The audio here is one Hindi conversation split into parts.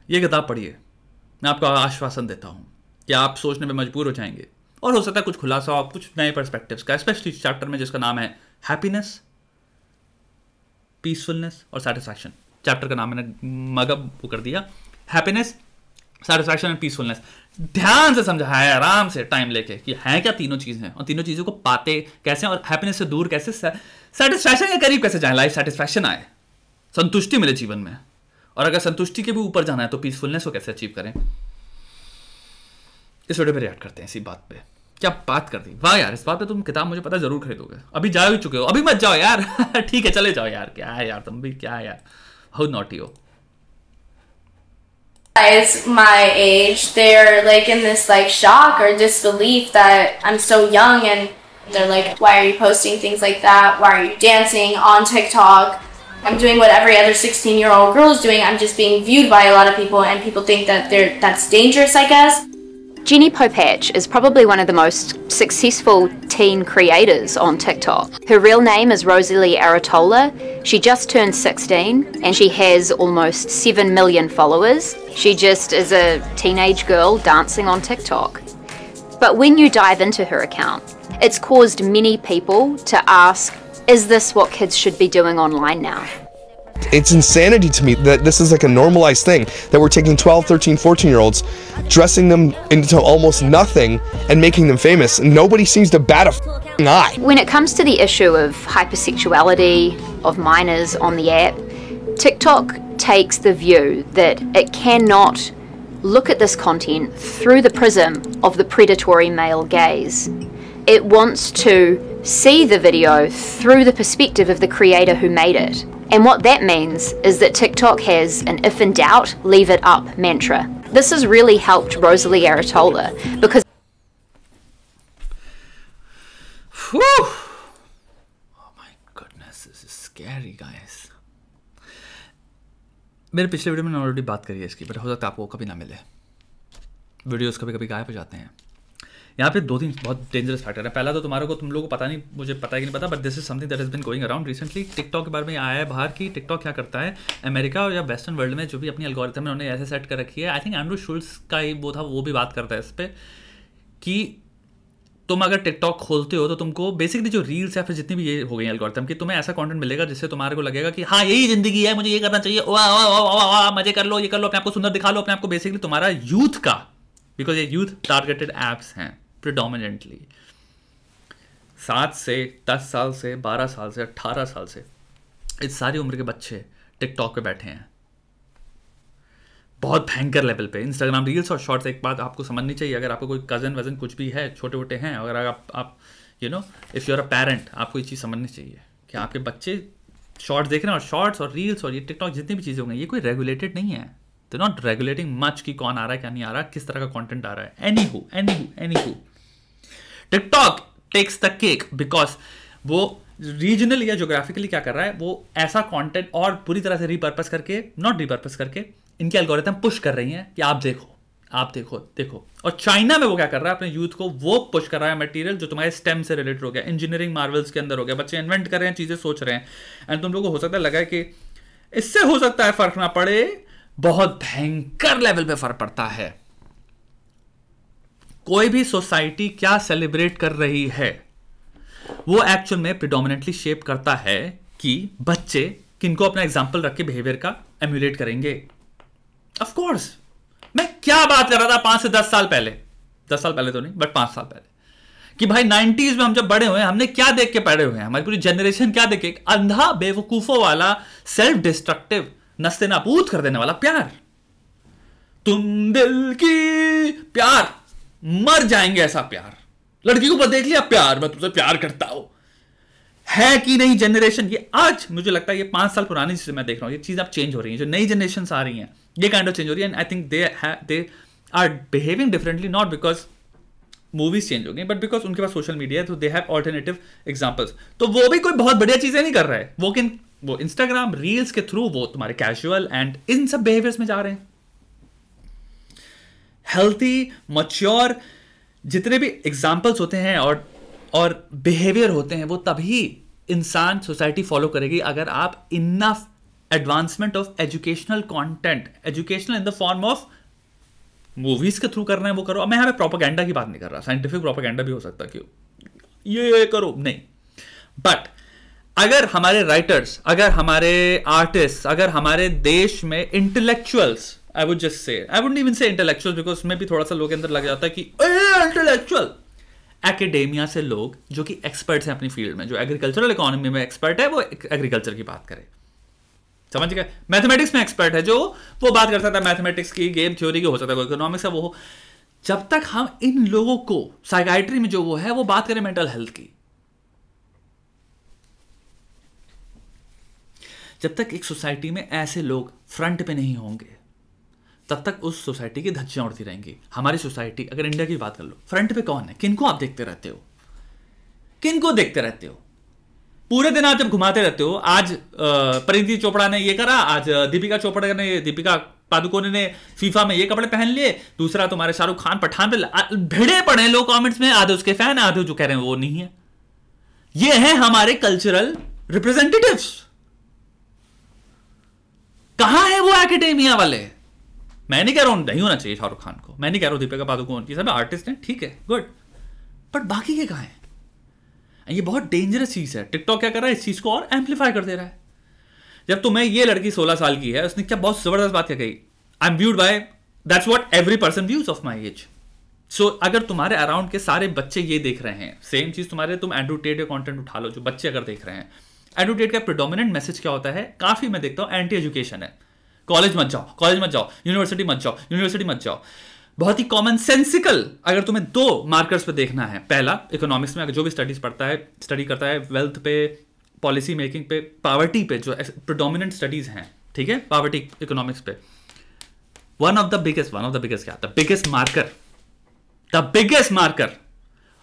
ये किताब पढ़िए, मैं आपको आश्वासन देता हूँ कि आप सोचने में मजबूर हो जाएंगे और हो सकता है कुछ खुलासा और कुछ नए पर्सपेक्टिव्स का, स्पेशली चैप्टर में जिसका नाम है हैप्पीनेस, पीसफुलनेस और सेटिस्फैक्शन। चैप्टर का नाम मैंने मगब वो कर दिया, हैप्पीनेस, सेटिस्फैक्शन एंड पीसफुलनेस। ध्यान से समझा है, आराम से टाइम लेके, कि हैं क्या तीनों चीजें और तीनों चीजों को पाते कैसे और हैप्पीनेस से दूर कैसे, सेटिस्फैक्शन के करीब कैसे जाए, लाइफ सेटिस्फैक्शन आए, संतुष्टि मिले जीवन में, और अगर संतुष्टि के भी ऊपर जाना है तो पीसफुलनेस को कैसे अचीव करें। इस वीडियो पे रिएक्ट करते हैं इसी बात पे। क्या बात कर दी, वाह यार, इस बात पे तुम किताब मुझे पता जरूर खरीदोगे। अभी जा ही चुके हो, अभी मत जाओ यार ठीक है चले जाओ यार, क्या है यार तुम भी, क्या है यार, बहुत नॉटी हो। Guys my age, they're like in this like shock or disbelief that I'm so young, and they're like, why are you posting things like that? Why are you dancing on TikTok? I'm doing what every other 16-year-old girl is doing. I'm just being viewed by a lot of people, and people think that that's dangerous, I guess. Jenny Popatch is probably one of the most successful teen creators on TikTok. Her real name is Rosalie Aratola. She just turned 16 and she has almost 7 million followers. She just is a teenage girl dancing on TikTok. But when you dive into her account, it's caused many people to ask, is this what kids should be doing online now? It's insanity to me that this is like a normalized thing, that we're taking 12, 13, 14-year-olds, dressing them into almost nothing and making them famous, and nobody seems to bat a f***ing eye. When it comes to the issue of hypersexuality of minors on the app, TikTok takes the view that it cannot look at this content through the prism of the predatory male gaze. It wants to see the video through the perspective of the creator who made it. And what that means is that TikTok has an if in doubt, leave it up mantra. This has really helped Rosalie Aratola because Whew. Oh my goodness, this is scary guys. मेरे पिछले वीडियो में मैंने ऑलरेडी बात करी है इसकी, बट हो सकता है आपको कभी ना मिले, वीडियोस कभी कभी गायब हो जाते हैं। यहाँ पे दो तीन बहुत डेंजरस फैक्टर है। पहला तो तुम्हारे को, तुम लोगों को पता नहीं, मुझे पता है कि नहीं पता, but this is something that has been going around recently. TikTok के बारे में आया है बाहर की टिकटॉक क्या करता है, अमेरिका या वेस्टर्न वर्ल्ड में जो भी अपनी एल्गोरिथम है उन्होंने ऐसे सेट कर रखी है। आई थिंक एंड्रू शुल्स का ही वो था, वो भी बात करता है इस पर, कि तुम अगर टिकटॉक खोलते हो तो तुमको बेसिकली जो रील्स या फिर जितनी भी ये हो गई एल्गोरिथम की, तुम्हें ऐसा कंटेंट मिलेगा जिससे तुम्हारे को लगेगा कि हाँ यही जिंदगी है, मुझे ये करना चाहिए, वाह वाह वाह वाह, मजे कर लो, ये कर लो, अपने आपको सुंदर दिखा लो, अपने आपको, बेसिकली तुम्हारा यूथ का, बिकॉज ये यूथ टारगेटेड एप्स हैं प्रिडोमिनेंटली। 7 से 10 साल से 12 साल से 18 साल से इस सारी उम्र के बच्चे टिकटॉक पे बैठे हैं बहुत भयंकर लेवल पे। इंस्टाग्राम रील्स और शॉर्ट्स, एक बात आपको समझनी चाहिए, अगर आपको कोई कज़न वजन कुछ भी है, छोटे मोटे हैं, अगर आप you know if you are a parent, आपको ये चीज़ समझनी चाहिए कि आपके बच्चे शॉर्ट्स देख रहे हैं, और शॉर्ट्स और रील्स और ये टिकटॉक जितनी भी चीज़ें होंगी, ये कोई रेगुलेटेड नहीं है। दे नॉट रेगुलेटिंग मच कि कौन आ रहा है क्या नहीं आ रहा, किस तरह का कंटेंट आ रहा है। Anyhow TikTok takes the cake, because वो रीजनल या ज्योग्राफिकली क्या कर रहा है, वो ऐसा कंटेंट और पूरी तरह से रिपर्पस करके, नॉट रिपर्पस करके, इनके एल्गोरिथम पुश कर रही हैं कि आप देखो। और चाइना में वो क्या कर रहा है, अपने यूथ को वो पुश कर रहा है मटेरियल जो तुम्हारे स्टेम से रिलेटेड हो गया, इंजीनियरिंग मार्वल्स के अंदर हो गया, बच्चे इन्वेंट कर रहे हैं, चीज़ें सोच रहे हैं, एंड तुम लोगों को हो सकता है लगा कि इससे हो सकता है फर्क ना पड़े, बहुत भयंकर लेवल पे फर्क पड़ता है। कोई भी सोसाइटी क्या सेलिब्रेट कर रही है वो एक्चुअल में प्रिडोमिनेंटली शेप करता है कि बच्चे किनको अपना एग्जाम्पल रख के बिहेवियर का एम्यूलेट करेंगे। ऑफ कोर्स, मैं क्या बात कर रहा था 5 से 10 साल पहले, 10 साल पहले तो नहीं बट 5 साल पहले, कि भाई 90s में हम जब बड़े हुए हैं, हमने क्या देख के बड़े हुए हैं, हमारी पूरी जनरेशन क्या देखे, अंधा बेवकूफों वाला सेल्फ डिस्ट्रक्टिव नस्ते नाबूद कर देने वाला प्यार, तुम दिल की प्यार, मर जाएंगे ऐसा प्यार, लड़की को देख लिया प्यार, मैं तुमसे प्यार करता हूं, है कि नहीं जनरेशन। ये आज मुझे लगता है ये 5 साल पुरानी चीजें मैं देख रहा हूं, ये चीज अब चेंज हो रही है, जो नई जनरेशन आ रही हैं ये काइंड ऑफ चेंज हो रही है, and I think they are behaving differently, not because movies change हो गई बट बिकॉज उनके पास सोशल मीडिया है, तो दे हैव ऑल्टरनेटिव एग्जांपल्स। तो वो भी कोई बहुत बढ़िया चीजें नहीं कर रहे हैं, वो इंस्टाग्राम रील्स के थ्रू वो तुम्हारे कैजुअल एंड इन सब बिहेवियर्स में जा रहे हैं। हेल्थी मैच्योर जितने भी एग्जाम्पल्स होते हैं और बिहेवियर होते हैं, वो तभी इंसान सोसाइटी फॉलो करेगी अगर आप enough advancement of educational content, educational in the form of movies के थ्रू करना है वो करो। मैं यहाँ पे प्रोपेगेंडा की बात नहीं कर रहा, साइंटिफिक प्रोपेगेंडा भी हो सकता है, क्यों ये करो नहीं, बट अगर हमारे राइटर्स, अगर हमारे आर्टिस्ट, अगर हमारे देश में intellectuals, I would just say, I would even से इंटेलेक्चुअल्स बिकॉज उसमें भी थोड़ा सा लोग के अंदर लग जाता है कि इंटेलेक्चुअल, एकेडेमिया से लोग जो कि एक्सपर्ट्स हैं अपनी फील्ड में, जो एग्रीकल्चरल इकोनॉमी में एक्सपर्ट है वो एग्रीकल्चर की बात करे, समझ गए। मैथमेटिक्स में एक्सपर्ट है जो वो बात कर सकता है मैथमेटिक्स की, गेम थ्योरी की, हो सकता है कोई इकोनॉमिक्स का वो हो। जब तक हम इन लोगों को साइकाइट्री में जो वो है वो बात करें मेंटल हेल्थ की, जब तक एक सोसाइटी में ऐसे लोग फ्रंट पे नहीं होंगे तब तक उस सोसाइटी की धज्जियां उड़ती रहेंगी। हमारी सोसाइटी, अगर इंडिया की बात कर लो, फ्रंट पे कौन है, किनको आप देखते रहते हो, किनको देखते रहते हो पूरे दिन? आप जब घुमाते रहते हो, आज परिणीति चोपड़ा ने ये करा, आज दीपिका चोपड़ा ने, दीपिका पादुकोण ने फीफा में ये कपड़े पहन लिए, दूसरा तुम्हारे शाहरुख खान पठान पे भिड़े पड़े हैं लोग कमेंट्स में, आधे उसके फैन, आधे जो कह रहे हैं वो नहीं है। ये है हमारे कल्चरल रिप्रेजेंटेटिव्स। कहां है वो एकेडेमिया वाले? मैं नहीं कह रहा हूं नहीं होना चाहिए शाहरुख खान को, मैं नहीं कह रहा हूं दीपिका पादुकोण, ये सब आर्टिस्ट हैं, ठीक है, गुड, बट बाकी के कहां हैं? ये बहुत डेंजरस चीज है। टिकटॉक क्या कर रहा है, इस चीज को और एम्पलीफाई कर दे रहा है। जब तुम्हें ये लड़की 16 साल की है, उसने क्या बहुत जबरदस्त बात क्या कही, I am viewed by, that's what every person views of my age. So अगर तुम्हारे अराउंड के सारे बच्चे ये देख रहे हैं, सेम चीज तुम्हारे, तुम एंड्रू टेट का कंटेंट उठा लो, जो बच्चे अगर देख रहे हैं, एंड्रू टेट का प्रेडोमिनेंट मैसेज क्या होता है, काफी मैं देखता हूं एंटी एजुकेशन है, कॉलेज मत जाओ, कॉलेज मत जाओ, यूनिवर्सिटी मत जाओ, यूनिवर्सिटी मत जाओ। बहुत ही कॉमन सेंसिकल, अगर तुम्हें 2 मार्कर्स पे देखना है, पहला इकोनॉमिक्स में अगर जो भी स्टडी करता है वेल्थ पे, पॉलिसी मेकिंग पे, पॉवर्टी पे, जो प्रेडोमिनेंट स्टडीज हैं, ठीक है, पॉवर्टी इकोनॉमिक्स पे, वन ऑफ द बिगेस्ट क्या, द बिगेस्ट मार्कर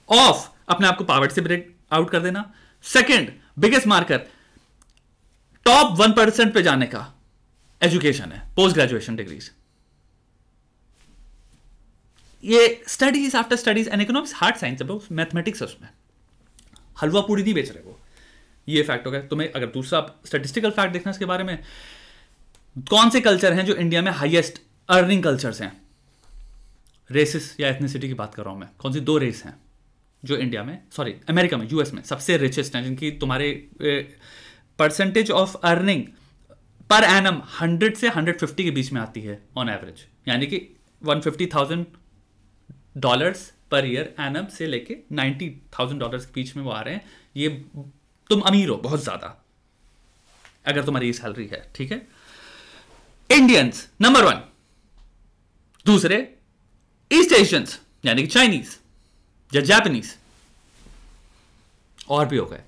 ऑफ अपने आप को पॉवर्टी से ब्रेक आउट कर देना। सेकेंड बिगेस्ट मार्कर टॉप 1% पे जाने का एजुकेशन है, पोस्ट ग्रेजुएशन डिग्रीज। ये studies after studies and economics hard science है, मैथमेटिक्स है, उसमें हलवा पूरी नहीं बेच रहे वो, ये फैक्ट हो गया। तुम्हें अगर दूसरा स्टैटिस्टिकल फैक्ट देखना इसके बारे में, कौन से कल्चर हैं जो इंडिया में हाईएस्ट अर्निंग कल्चर्स हैं, रेसिस या एथनिसिटी की बात कर रहा हूं मैं, कौन सी 2 रेस हैं जो इंडिया में, सॉरी अमेरिका में, यूएस में सबसे रिचेस्ट हैं, जिनकी तुम्हारे percentage of earning per annum 100 से 150 के बीच में आती है ऑन एवरेज, यानी कि $150,000 पर ईयर एनम से लेके $90,000 के बीच में वो आ रहे हैं। ये तुम अमीर हो बहुत ज्यादा अगर तुम्हारी ये सैलरी है, ठीक है। इंडियंस नंबर 1, दूसरे ईस्ट एशियंस यानी कि चाइनीज या जापानीज, और भी हो गए।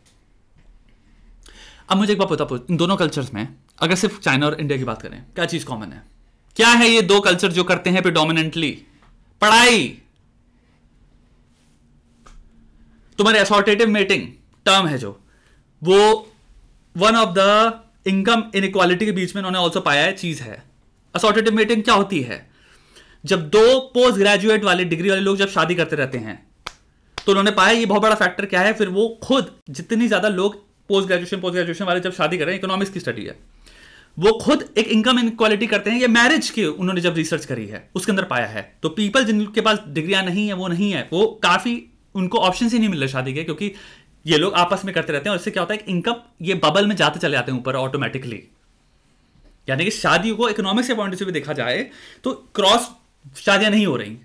अब मुझे एक बात बता, इन दोनों कल्चर्स में अगर सिर्फ चाइना और इंडिया की बात करें, क्या चीज कॉमन है? क्या है ये 2 कल्चर जो करते हैं प्रेडोमिनेंटली? पढ़ाई। तुम्हारे असॉर्टेटिव मेटिंग टर्म है जो, वो one of the income inequality के बीच में उन्होंने ऑल्सो पाया है चीज है। असॉर्टेटिव मेटिंग क्या होती है? जब 2 पोस्ट ग्रेजुएट वाले डिग्री वाले लोग जब शादी करते रहते हैं तो उन्होंने पाया ये बहुत बड़ा फैक्टर क्या है, फिर वो खुद जितनी ज्यादा लोग पोस्ट ग्रेजुएशन वाले जब शादी कर रहे हैं, इकोनॉमिक्स की स्टडी है, वो खुद एक इनकम इनइक्वालिटी करते हैं। ये मैरिज की उन्होंने जब रिसर्च करी है उसके अंदर पाया है। तो पीपल जिनके पास डिग्रियां नहीं है वो काफी उनको ऑप्शन ही नहीं मिल रहे शादी के, क्योंकि ये लोग आपस में करते रहते हैं और इससे क्या होता है, इनकम ये बबल में जाते चले जाते हैं ऊपर ऑटोमेटिकली। यानी कि शादियों को इकोनॉमिक्स के पॉइंट से भी देखा जाए तो क्रॉस शादियां नहीं हो रही,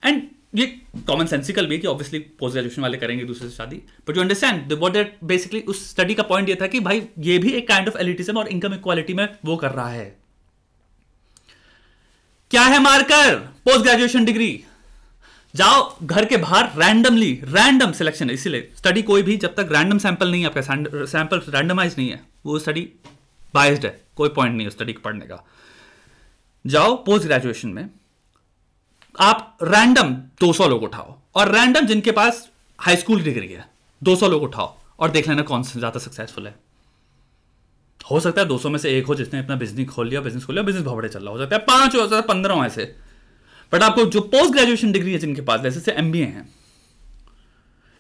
एंड ये कॉमन सेंसिकल भी है कि ऑब्वियसली पोस्ट ग्रेजुएशन वाले करेंगे दूसरे से शादी, but you understand what that basically उस स्टडी का पॉइंट ये था कि भाई ये भी एक काइंड ऑफ एलिटिज्म और इनकम इक्वालिटी में वो कर रहा है। क्या है मार्कर? Post graduation degree. जाओ घर के बाहर रैंडम सिलेक्शन है, इसीलिए स्टडी कोई भी जब तक रैंडम सैंपल नहीं है, आपका सैंपल रैंडमाइज नहीं है, वो स्टडी बायस्ड है, कोई पॉइंट नहीं है स्टडी पढ़ने का। जाओ पोस्ट ग्रेजुएशन में आप रैंडम 200 लोग उठाओ, और रैंडम जिनके पास हाई स्कूल डिग्री है 200 लोग उठाओ, और देख लेना कौन सा ज्यादा सक्सेसफुल है। हो सकता है 200 में से एक हो जिसने अपना बिजनेस खोल लिया, बिजनेस बहुत बड़े चल रहा, हो सकता है 5 हो सकता है 15 हो ऐसे। बट आपको जो पोस्ट ग्रेजुएशन डिग्री है जिनके पास, जैसे MBA है,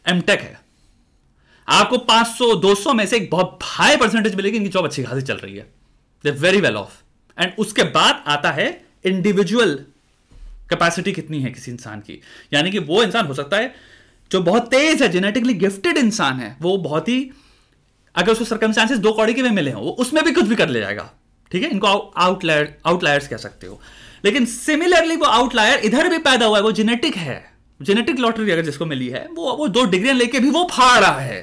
MTech है, आपको 500-200 में से एक बहुत हाई परसेंटेज मिलेगी, इनकी जॉब अच्छी खासी चल रही है। They very well of. And उसके बाद आता है इंडिविजुअल कैपेसिटी कितनी है किसी इंसान की, यानी कि वो इंसान हो सकता है जो बहुत तेज है, जेनेटिकली गिफ्टेड इंसान है, वो बहुत ही, अगर उसको सर्कमस्टांसेस 2 कौड़ी के में मिले हो, वो उसमें भी कुछ भी कर ले जाएगा, ठीक है। इनको आउटलायर्स कह सकते हो। लेकिन सिमिलरली वो आउटलायर इधर भी पैदा हुआ है, वो जेनेटिक है, जेनेटिक लॉटरी अगर जिसको मिली है, वो 2 डिग्रियां लेके भी वो फाड़ रहा है।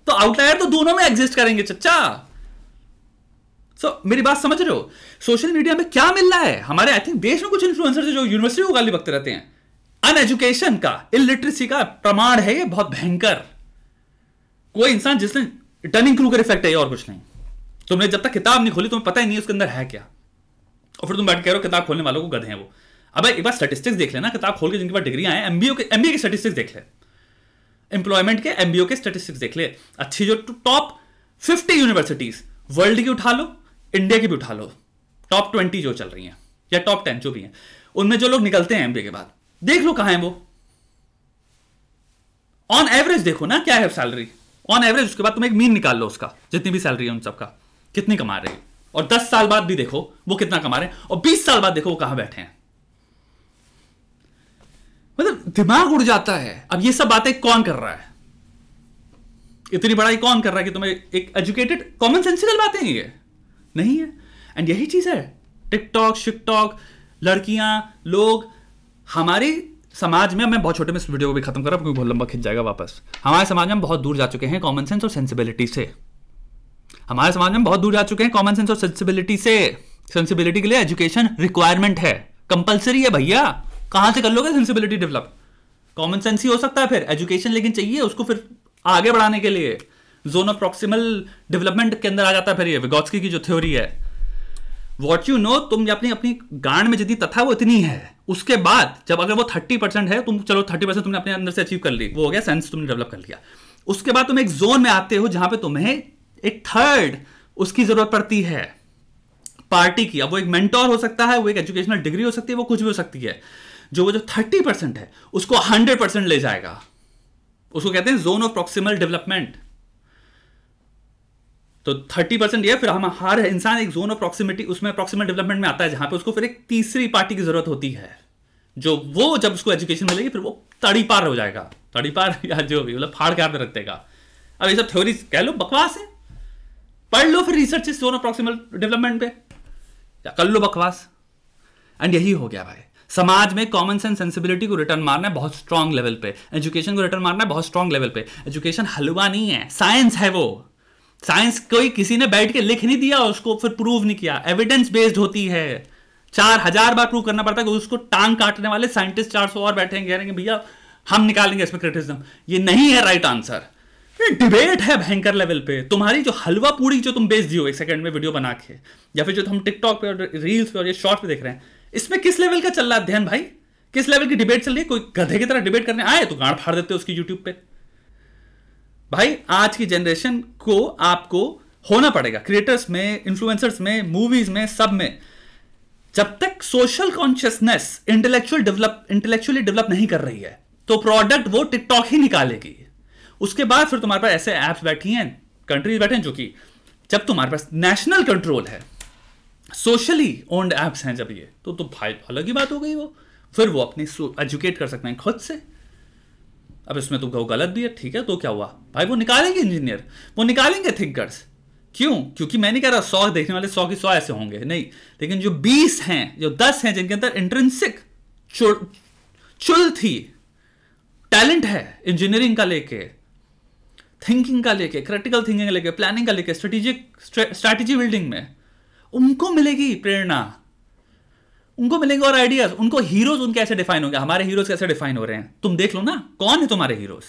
तो आउटलायर तो दोनों में एग्जिस्ट करेंगे चच्चा। मेरी बात समझ रहे हो? सोशल मीडिया में क्या मिल रहा है हमारे, आई थिंक देश में कुछ इन्फ्लुएंसर्स जो यूनिवर्सिटी को गाली बकते रहते हैं, अनएजुकेशन का, इलिटरेसी का प्रमाण है ये बहुत भयंकर। कोई इंसान जिसने टनिंग क्रूगर इफेक्ट है और कुछ नहीं। तुमने जब तक किताब नहीं खोली तुम्हें पता ही नहीं उसके अंदर है क्या, और फिर तुम बैठ कह रहे हो किताब खोलने वालों को गधे हैं वो। अब एक बार स्टैटिस्टिक्स देख लेना, किताब खोल के जिनके पास डिग्री आए, एमबीए के स्टैटिस्टिक्स देख ले, एम्प्लॉयमेंट के एमबीओ के स्टैटिस्टिक्स देख ले, अच्छी जो टॉप 50 यूनिवर्सिटीज वर्ल्ड की उठा लो, इंडिया की भी उठा लो, टॉप 20 जो चल रही हैं या टॉप 10 जो भी हैं, उनमें जो लोग निकलते हैं एमबीए के बाद, देख लो कहां है वो। ऑन एवरेज देखो ना क्या है सैलरी, ऑन एवरेज। उसके बाद तुम एक मीन निकाल लो उसका, जितनी भी सैलरी है उन सबका कितनी कमा रहे हैं, और 10 साल बाद भी देखो वो कितना कमा रहे हैं, और 20 साल बाद देखो वो कहां बैठे हैं। मतलब दिमाग उड़ जाता है। अब ये सब बातें कौन कर रहा है, इतनी बड़ाई कौन कर रहा है कि तुम्हें एक एजुकेटेड कॉमन सेंसिकल बातें हैं ये नहीं है। एंड यही चीज है टिकटॉक शिकटॉक, लड़कियां, लोग, हमारी समाज में, मैं बहुत छोटे में इस वीडियो को भी खत्म कर रहा हूं क्योंकि बहुत लंबा खिंच जाएगा वापस। हमारे समाज में बहुत दूर जा चुके हैं कॉमन सेंस और सेंसिबिलिटी से, हमारे समाज में बहुत दूर जा चुके हैं कॉमन सेंस और सेंसिबिलिटी से। सेंसिबिलिटी के लिए एजुकेशन रिक्वायरमेंट है, कंपलसरी है भैया। कहां से कर लोगे सेंसिबिलिटी डेवलप? कॉमन सेंस ही हो सकता है, फिर एजुकेशन लेकिन चाहिए उसको फिर आगे बढ़ाने के लिए। जोन ऑफ प्रॉक्सिमल डेवलपमेंट के अंदर आ जाता है फिर ये विगोत्स्की की जो थ्योरी है, वॉट यू नो, तुम अपनी अपनी गांड में जितनी तथा वो इतनी है। उसके बाद जब अगर वो 30% है, तुम चलो 30% तुमने अपने अंदर से अचीव कर ली, वो हो गया सेंस तुमने डेवलप कर लिया। उसके बाद तुम एक जोन में आते हो जहां पे तुम्हें एक थर्ड उसकी जरूरत पड़ती है, पार्टी की। अब वो एक मेंटोर हो सकता है, वो एक एजुकेशनल डिग्री हो सकती है, वो कुछ भी हो सकती है। जो 30% है उसको 100% ले जाएगा, उसको कहते हैं जोन ऑफ प्रॉक्सिमल डेवलपमेंट। तो 30% ये, फिर हम हर इंसान एक जोन ऑफ प्रॉक्सिमिटी, उसमें प्रॉक्सिमल डेवलपमेंट में आता है, जहां पे उसको फिर एक तीसरी पार्टी की जरूरत होती है, जो वो जब उसको एजुकेशन मिलेगी फिर वो तड़ी पार हो जाएगा, तड़ी पार या जो भी, मतलब फाड़ के हाथ में रख देगा। अब ये सब थ्योरी कह लो बकवास है, पढ़ लो फिर रिसर्च इस जोन ऑफ प्रॉक्सिमल डेवलपमेंट पे, या कर लो बकवास। एंड यही हो गया भाई, समाज में कॉमन सेंस सेंसिबिलिटी को रिटर्न मारना है बहुत स्ट्रांग लेवल पे, एजुकेशन को रिटर्न मारना है बहुत स्ट्रांग लेवल पे। एजुकेशन हलवा नहीं है, साइंस है वो। साइंस कोई किसी ने बैठ के लिख नहीं दिया, उसको फिर प्रूव नहीं किया, एविडेंस बेस्ड होती है। 4000 बार प्रूव करना पड़ता है कि उसको टांग काटने वाले साइंटिस्ट 400 और बैठे कह रहे हैं भैया हम निकालेंगे इसमें क्रिटिसिज्म। ये नहीं है राइट आंसर, ये डिबेट है भयंकर लेवल पे। तुम्हारी जो हलवा पूरी जो तुम बेच दियो 1 सेकंड में वीडियो बना के, या फिर जो हम टिकटॉक पे और रील्स पे और ये शॉर्ट पे देख रहे हैं, इसमें किस लेवल का चल रहा है अध्ययन भाई? किस लेवल की डिबेट चल रही है? कोई गधे की तरह डिबेट करने आए तो गांड फाड़ देते हो उसकी यूट्यूब पे। भाई आज की जनरेशन को आपको होना पड़ेगा, क्रिएटर्स में, इन्फ्लुएंसर्स में, मूवीज में, सब में, जब तक सोशल कॉन्शियसनेस इंटेलेक्चुअली डेवलप नहीं कर रही है तो प्रोडक्ट वो टिकटॉक ही निकालेगी। उसके बाद फिर तुम्हारे पास ऐसे ऐप्स बैठी हैं, कंट्रीज बैठे हैं, जो कि जब तुम्हारे पास नेशनल कंट्रोल है, सोशली ओन्ड एप्स हैं जब ये, तो भाई अलग ही बात हो गई। वो फिर वो अपनी एजुकेट कर सकते हैं खुद से। अब इसमें तुम कहो गलत भी है, ठीक है, तो क्या हुआ भाई? वो निकालेंगे इंजीनियर, वो निकालेंगे थिंकर्स। क्यों? क्योंकि मैं नहीं कह रहा 100 देखने वाले 100 की 100 ऐसे होंगे, नहीं, लेकिन जो 20 हैं, जो 10 हैं, जिनके अंदर इंट्रिंसिक चुल थी, टैलेंट है इंजीनियरिंग का लेके, थिंकिंग का लेके, क्रिटिकल थिंकिंग का लेके, प्लानिंग का लेके, स्ट्रैटेजी बिल्डिंग में, उनको मिलेगी प्रेरणा, उनको मिलेंगे और आइडियाज। उनको हीरोज उनके ऐसे डिफाइन होंगे। हमारे हीरोज कैसे डिफाइन हो रहे हैं तुम देख लो ना, कौन है तुम्हारे हीरोज?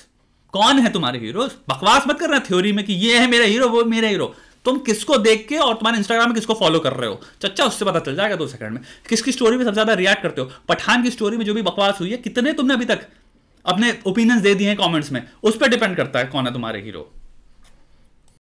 कौन है तुम्हारे हीरोज? बकवास मत कर रहे हैं थ्योरी में कि ये है मेरा हीरो, वो मेरा हीरो। तुम किसको देख के और तुम्हारे इंस्टाग्राम में किसको फॉलो कर रहे हो, चच्चा उससे पता चल जाएगा 2 सेकंड में। किसकी स्टोरी में सबसे ज्यादा रिएक्ट करते हो? पठान की स्टोरी में जो भी बकवास हुई है, कितने तुमने अभी तक अपने ओपिनियंस दे दिए हैं कमेंट्स में, उस पर डिपेंड करता है कौन है तुम्हारे हीरो।